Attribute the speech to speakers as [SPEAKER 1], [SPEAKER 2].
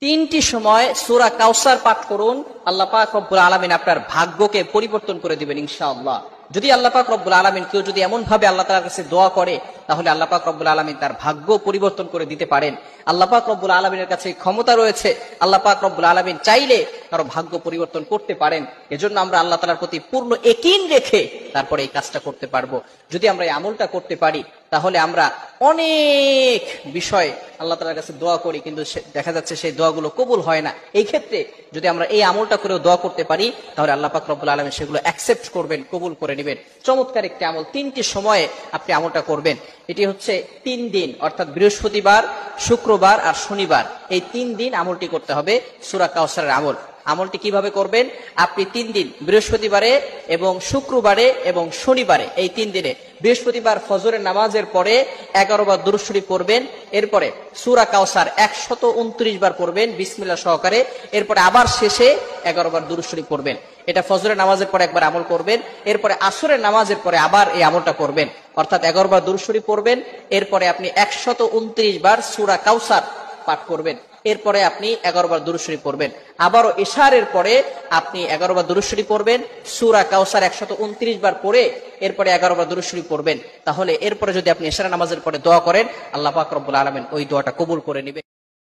[SPEAKER 1] তিনটি সময় সূরা কাউসার পাঠ করুন, আল্লাহ পাক রব্বুল আলামিন আপনার ভাগ্যকে পরিবর্তন করে দিবেন ইনশাআল্লাহ। যদি আল্লাহ পাক রব্বুল আলামিন কেউ যদি এমন ভাবে আল্লাহ তাআলার কাছে দোয়া করে, তাহলে আল্লাহ পাক রব্বুল আলামিন তার ভাগ্য পরিবর্তন করে দিতে পারেন। আল্লাহ পাক রব্বুল আলামিনের কাছে ক্ষমতা রয়েছে, আল্লাহ পাক রব্বুল আলামিন চাইলে কারো ভাগ্য পরিবর্তন করতে পারেন। এজন্য আমরা আল্লাহ তাআলার প্রতি পূর্ণ ইয়াকিন রেখে তারপরে এই কাজটা করতে পারবো। যদি আমরা এই আমলটা করতে পারি, তাহলে আমরা অনেক বিষয় আল্লাহ তাআলার কাছে দোয়া করি, কিন্তু দেখা যাচ্ছে সেই দোয়াগুলো কবুল হয় না। এই ক্ষেত্রে যদি আমরা এই আমলটা করেও দোয়া করতে পারি, তাহলে আল্লাহ পাক রব্বুল আলামিন সেগুলো অ্যাকসেপ্ট করবেন, কবুল করে নেবেন। চমৎকার একটি আমল, তিনটি সময়ে আপনি আমলটা করবেন। এটি হচ্ছে 3 দিন, অর্থাৎ বৃহস্পতিবার, শুক্রবার আর শনিবার, এই 3 দিন আমলটি করতে হবে, সূরা কাউসারের আমল। আমলটি কিভাবে করবেন? আপনি 3 দিন, বৃহস্পতিবারে এবং শুক্রবারে এবং শনিবারে, এই 3 দিনে বৃহস্পতিবার ফজরের নামাজের পরে 11 বার দুরূদ শরীফ পড়বেন, এরপরে সূরা কাউসার 129 বার পড়বেন বিসমিল্লাহ সহকারে, এরপরে আবার শেষে 11 বার দুরূদ শরীফ পড়বেন। এটা ফজরের নামাজের পরে একবার আমল করবেন, এরপরে আসরের নামাজের পরে আবার এই আমলটা করবেন, অর্থাৎ 11 বার দুরূদ শরীফ পড়বেন, এরপরে আপনি 129 বার সূরা কাউসার পাঠ করবেন, এরপরে আপনি 11 বার দুরূদ শরীফ পড়বেন। আবারও ইশারের পরে আপনি 11 বার দুরূদ শরীফ পড়বেন, সূরা কাউসার 129 বার পড়ে এরপরে 11 বার দুরূদ শরীফ পড়বেন। তাহলে এরপরে যদি আপনি ইশারা নামাজের পরে দোয়া করেন, আল্লাহ পাক রব্বুল আলামিন ওই দোয়াটা কবুল করে নেবেন।